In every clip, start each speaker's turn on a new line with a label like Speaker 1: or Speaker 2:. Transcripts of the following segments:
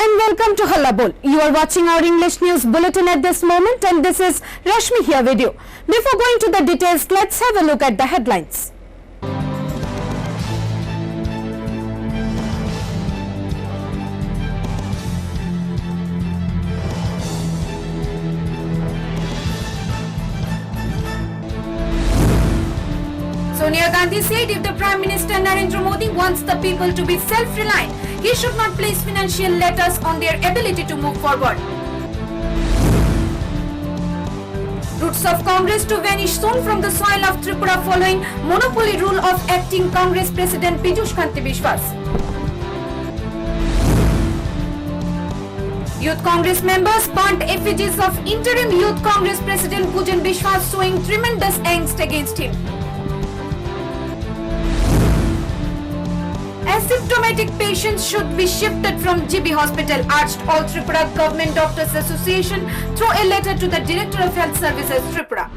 Speaker 1: and welcome to Halla Bol. You are watching our English news bulletin at this moment, and this is Rashmi here with you. Before going to the details, let's have a look at the headlines. Sonia Gandhi said if the Prime Minister Narendra Modi wants the people to be self-reliant, he should not place financial letters on their ability to move forward. Roots of Congress to vanish soon from the soil of Tripura following monopoly rule of acting Congress President Piyush Bishwas. Youth Congress members burnt effigies of interim Youth Congress President Pujan Bishwas, showing tremendous angst against him. Asymptomatic patients should be shifted from GB Hospital, urged all Tripura Government Doctors Association through a letter to the Director of Health Services, Tripura.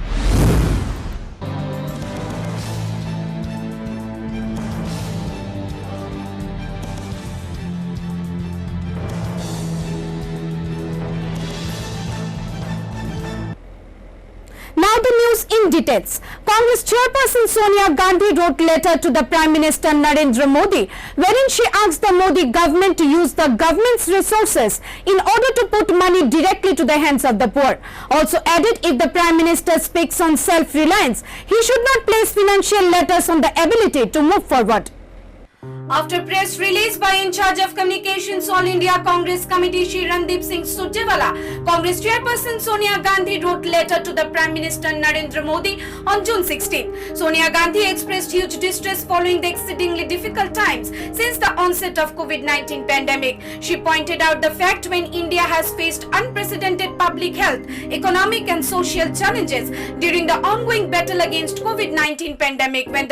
Speaker 1: Now the news in details. Congress chairperson Sonia Gandhi wrote letter to the Prime Minister Narendra Modi, wherein she asked the Modi government to use the government's resources in order to put money directly to the hands of the poor. Also added, if the Prime Minister speaks on self-reliance, he should not place financial letters on the ability to move forward. After press release by in charge of communications All India Congress Committee Shri Randeep Singh Surjewala, Congress chairperson Sonia Gandhi wrote letter to the Prime Minister Narendra Modi on June 16. Sonia Gandhi expressed huge distress following the exceedingly difficult times since the onset of COVID-19 pandemic. She pointed out the fact when India has faced unprecedented public health, economic and social challenges during the ongoing battle against COVID-19 pandemic, when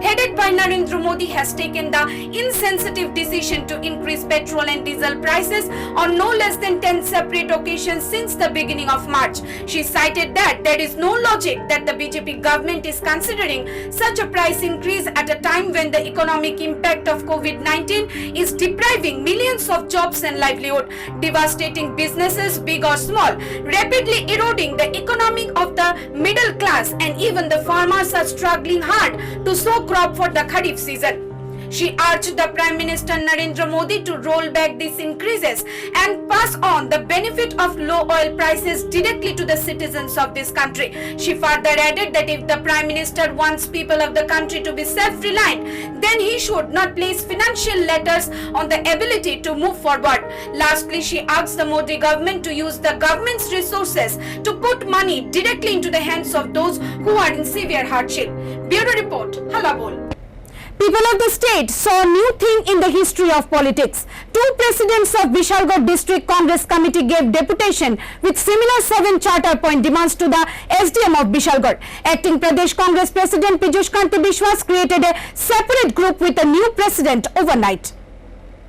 Speaker 1: headed by Narendra Modi has taken the insensitive decision to increase petrol and diesel prices on no less than 10 separate occasions since the beginning of March. She cited that there is no logic that the BJP government is considering such a price increase at a time when the economic impact of COVID-19 is depriving millions of jobs and livelihood, devastating businesses big or small, rapidly eroding the economy of the middle class, and even the farmers are struggling hard to sow crop for the Kharif season. She urged the Prime Minister Narendra Modi to roll back these increases and pass on the benefit of low oil prices directly to the citizens of this country. She further added that if the Prime Minister wants people of the country to be self-reliant, then he should not place financial letters on the ability to move forward. Lastly, she asked the Modi government to use the government's resources to put money directly into the hands of those who are in severe hardship. Bureau Report, Halla Bol. People of the state saw a new thing in the history of politics. Two presidents of Bishalgarh District Congress Committee gave deputation with similar 7 charter point demands to the SDM of Bishalgarh. Acting Pradesh Congress President Piyush Bishwas created a separate group with a new president overnight.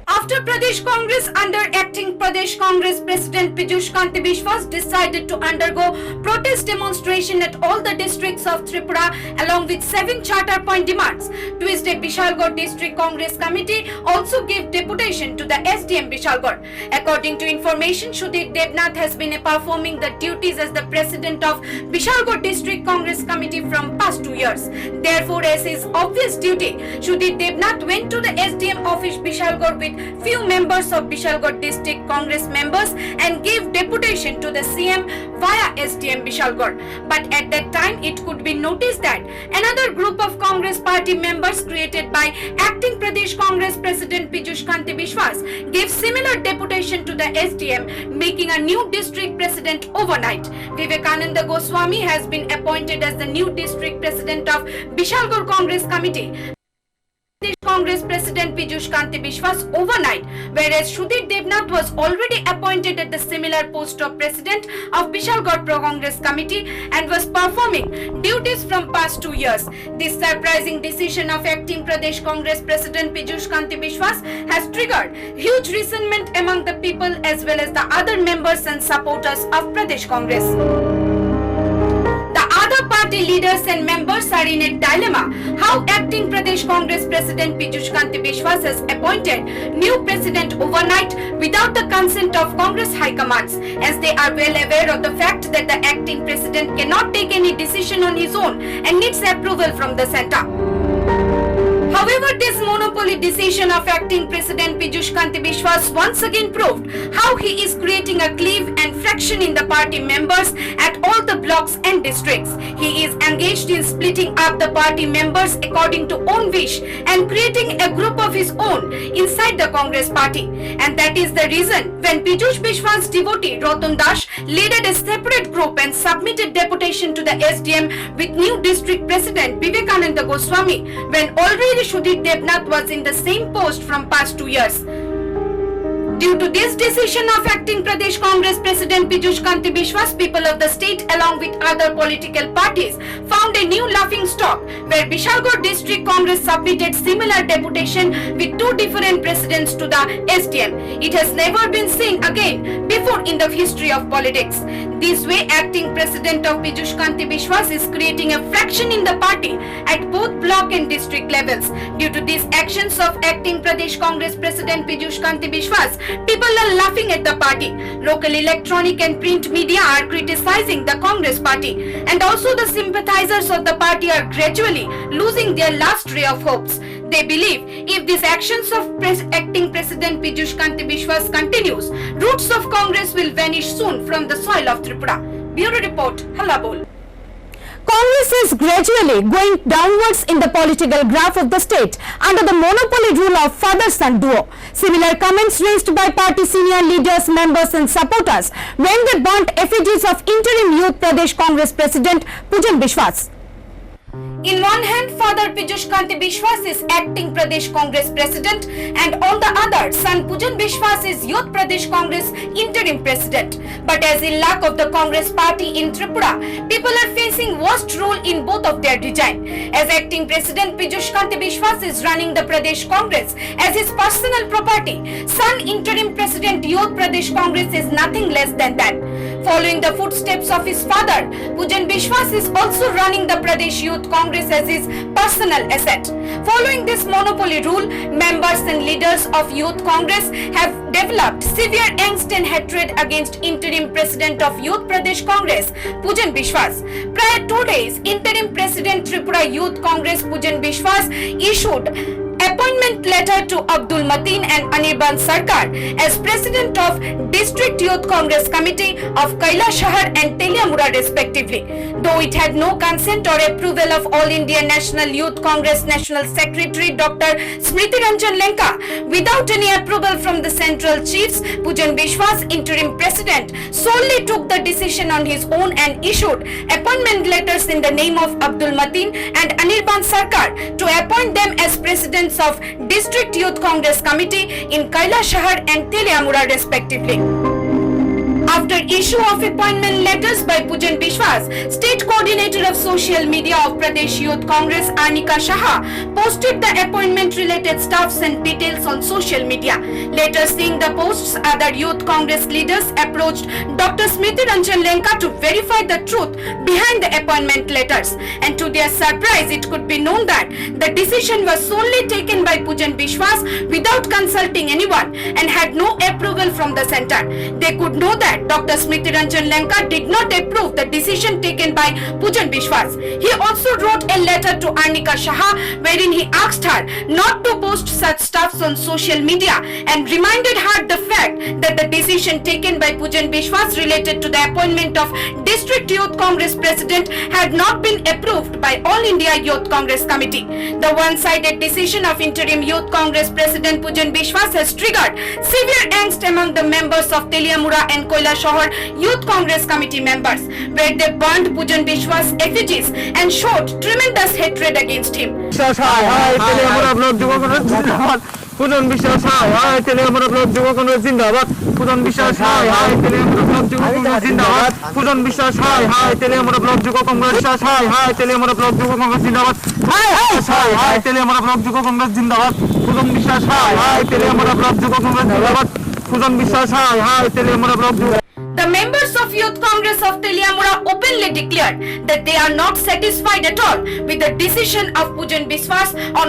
Speaker 1: After Pradesh Congress under acting Pradesh Congress President Piyush Bishwas decided to undergo protest demonstration at all the districts of Tripura along with 7 charter point demands, Tuesday Bishalgarh District Congress Committee also gave deputation to the SDM Bishalgarh. According to information, Sudhir Devnath has been performing the duties as the President of Bishalgarh District Congress Committee from past 2 years. Therefore, as his obvious duty, Sudhir Devnath went to the SDM office Bishalgarh with few members of Bishalgarh District Congress members and gave deputation to the CM via SDM Bishalgarh. But at that time, it could be noticed that another group of Congress party members created by acting Pradesh Congress President Piyush Bishwas gave similar deputation to the SDM, making a new district president overnight. Vivekananda Goswami has been appointed as the new district president of Bishalgarh Congress Committee. Congress President Piyush Bishwas overnight, whereas Sudhir Devnath was already appointed at the similar post of President of Bishalgarh Congress Committee and was performing duties from past 2 years. This surprising decision of acting Pradesh Congress President Piyush Bishwas has triggered huge resentment among the people as well as the other members and supporters of Pradesh Congress. The other party party leaders and members are in a dilemma how acting Pradesh Congress President Piyush Bishwas has appointed new president overnight without the consent of Congress High Commands, as they are well aware of the fact that the acting president cannot take any decision on his own and needs approval from the centre. However, this monopoly decision of acting President Piyush Bishwas once again proved how he is creating a cleave and fraction in the party members at all the blocks and districts. He is engaged in splitting up the party members according to own wish and creating a group of his own inside the Congress party. And that is the reason when Piyush Bishwas' devotee Ratan Das led a separate group and submitted deputation to the SDM with new district president Vivekananda Goswami, when already Sudhir Devnath was in the same post from past 2 years. Due to this decision of acting Pradesh Congress President Piyush Bishwas, people of the state along with other political parties found a new laughing stock, where Bishalgarh District Congress submitted similar deputation with 2 different presidents to the SDM. It has never been seen again before in the history of politics. This way, acting president of Piyush Bishwas is creating a fraction in the party at both block and district levels. Due to these actions of acting Pradesh Congress President Piyush Bishwas, people are laughing at the party. Local electronic and print media are criticizing the Congress party, and also the sympathizers of the party are gradually losing their last ray of hopes. They believe if these actions of acting President Piyush Bishwas continues, roots of Congress will vanish soon from the soil of Tripura. Bureau Report, Hallabol. Congress is gradually going downwards in the political graph of the state under the monopoly rule of father-son duo. Similar comments raised by party senior leaders, members and supporters when they burnt effigies of interim Youth Pradesh Congress President Pujan Bishwas. In one hand, Father Piyush Bishwas is acting Pradesh Congress President, and on the other, son Pujan Bishwas is Youth Pradesh Congress interim President. But as in luck of the Congress party in Tripura, people are facing worst rule in both of their design. As acting President Piyush Bishwas is running the Pradesh Congress as his personal property, son interim President Youth Pradesh Congress is nothing less than that. Following the footsteps of his father, Pujan Bishwas is also running the Pradesh Youth Congress as his personal asset. Following this monopoly rule, members and leaders of Youth Congress have developed severe angst and hatred against interim President of Youth Pradesh Congress, Pujan Bishwas. Prior 2 days, interim President Tripura Youth Congress Pujan Bishwas issued appointment letter to Abdul Mateen and Anirban Sarkar as President of District Youth Congress Committee of Kailashahar and Teliamura respectively. Though it had no consent or approval of All India National Youth Congress National Secretary Dr. Smriti Ranjan Lenka, without any approval from the central chiefs, Pujan Bishwas, interim president, solely took the decision on his own and issued appointment letters in the name of Abdul Mateen and Anirban Sarkar to appoint them as presidents of District Youth Congress Committee in Kailashahar and Teliamura respectively. After issue of appointment letters by Pujan Bishwas, State Coordinator of Social Media of Pradesh Youth Congress Arnika Shaha posted the appointment related stuffs and details on social media. Later seeing the posts, other Youth Congress leaders approached Dr. Smriti Ranjan Lenka to verify the truth behind the appointment letters, and to their surprise it could be known that the decision was solely taken by Pujan Bishwas without consulting anyone and had no approval from the centre. They could know that Dr. Smriti Ranjan Lenka did not approve the decision taken by Pujan Bishwas. He also wrote a letter to Arnika Shaha wherein he asked her not to post such stuffs on social media and reminded her the fact that the decision taken by Pujan Bishwas related to the appointment of District Youth Congress President had not been approved by All India Youth Congress Committee. The one-sided decision of interim Youth Congress President Pujan Bishwas has triggered severe angst among the members of Teliamura and Kailashahar Youth Congress Committee members, where they burned Pujan Bishwas' effigies and showed tremendous hatred against him.
Speaker 2: Pujan Bishwas hai Teliamura Block Yuva Congress Zindabad. Pujan Bishwas hai Teliamura Block Yuva Congress Zindabad. Pujan Bishwas hai Teliamura Block Yuva Congress hai Teliamura Block Yuva Congress Zindabad. Hai Teliamura Block Yuva Congress Zindabad. Pujan Bishwas hai Teliamura Block Yuva Congress Zindabad. Pujan Bishwas hai Teliamura Block Yuva
Speaker 1: The members of Youth Congress of Teliamura openly declared that they are not satisfied at all with the decision of Pujan Biswas on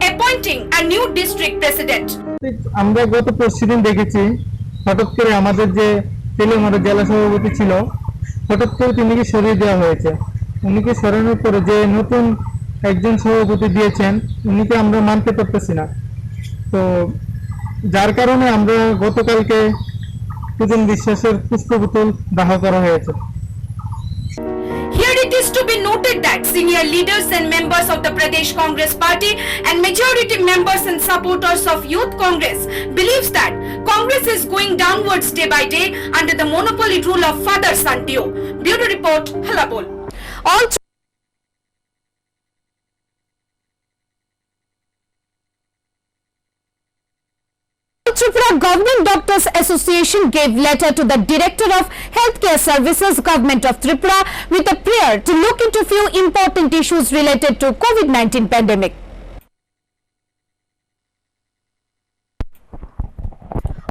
Speaker 1: appointing a new district president.
Speaker 2: আমরা গত পরশুদিন দেখেছি হঠাৎ করে আমাদের যে তেলিয়ামুড়া জেলা সভাপতি ছিল হঠাৎ করে তিনিকে সরিয়ে দেওয়া হয়েছে। উনিকে সরানোর পরে যে নতুন একজন সভাপতি দিয়েছেন উনিকে আমরা মানতে পারতেছি না। তো যার কারণে আমরা গতকালকে পুজন বিশ্বাসের পুষ্পপুতুল দাহ করা হয়েছে।
Speaker 1: Here it is to be noted that senior leaders and members of the Pradesh Congress Party and majority members and supporters of Youth Congress believes that Congress is going downwards day by day under the monopoly rule of Father Santio. Bureau Report, Halabol. All Tripura Government Doctors Association gave letter to the Director of Healthcare Services, Government of Tripura, with a prayer to look into few important issues related to COVID-19 pandemic.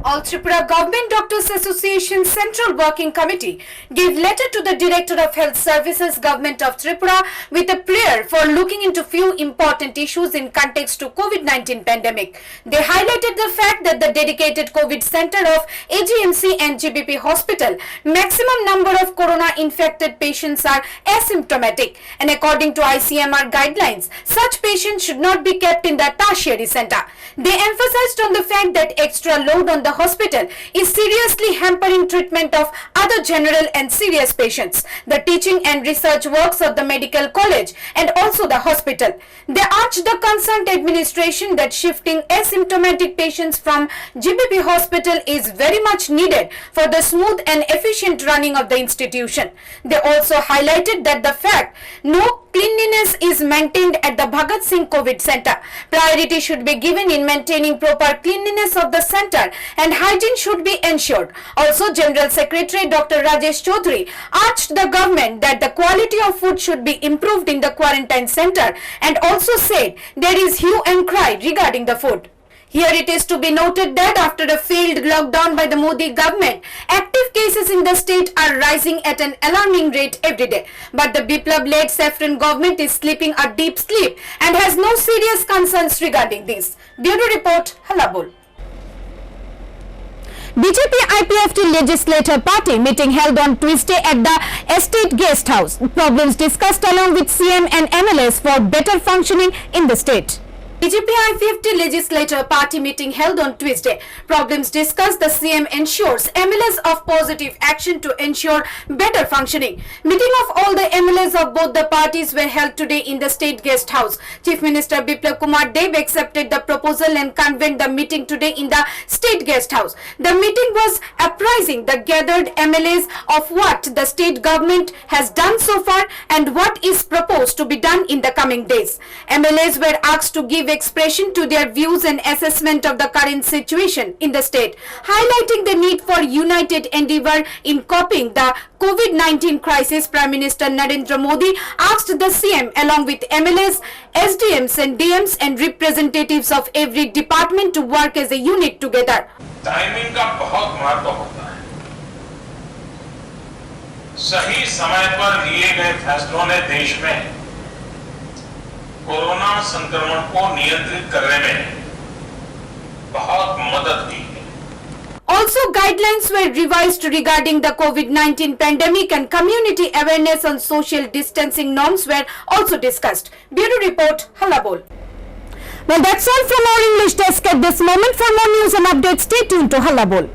Speaker 1: All Tripura Government Doctors Association Central Working Committee gave letter to the Director of Health Services, Government of Tripura, with a prayer for looking into few important issues in context to COVID-19 pandemic. They highlighted the fact that the dedicated COVID center of AGMC and GBP Hospital, maximum number of corona infected patients are asymptomatic, and according to ICMR guidelines, such patients should not be kept in the tertiary center. They emphasized on the fact that extra load on the hospital is seriously hampering treatment of other general and serious patients, the teaching and research works of the medical college and also the hospital. They urged the concerned administration that shifting asymptomatic patients from GBP hospital is very much needed for the smooth and efficient running of the institution. They also highlighted that the fact no cleanliness is maintained at the Bhagat Singh COVID Center. Priority should be given in maintaining proper cleanliness of the center and hygiene should be ensured. Also, General Secretary Dr. Rajesh Chaudhary urged the government that the quality of food should be improved in the quarantine center and also said there is hue and cry regarding the food. Here it is to be noted that after a failed lockdown by the Modi government, active cases in the state are rising at an alarming rate every day. But the Biplab-led Saffron government is sleeping a deep sleep and has no serious concerns regarding this. Bureau Report, Halabol. BJP IPFT Legislator Party meeting held on Tuesday at the Estate Guest House. Problems discussed along with CM and MLAs for better functioning in the state. BJP IPFT Legislator Party meeting held on Tuesday. Problems discussed, the CM ensures MLAs of positive action to ensure better functioning. Meeting of all the MLAs of both the parties were held today in the State Guest House. Chief Minister Biplab Kumar Dev accepted the proposal and convened the meeting today in the State Guest House. The meeting was apprising the gathered MLAs of what the state government has done so far and what is proposed to be done in the coming days. MLAs were asked to give expression to their views and assessment of the current situation in the state, highlighting the need for united endeavor in coping the COVID-19 crisis. Prime Minister Narendra Modi asked the CM along with MLAs, SDMs and DMs and representatives of every department to work as a unit together.
Speaker 3: Timing का बहुत महत्व होता है। सही समय पर लिए गए फैसलों ने देश में कोरोना संक्रमण को नियंत्रित करने में बहुत मदद की है।
Speaker 1: Also, guidelines were revised regarding the COVID-19 pandemic and community awareness on social distancing norms were also discussed. Bureau Report, Halabol. Well, that's all from our English desk at this moment. For more news and updates, stay tuned to Halabol.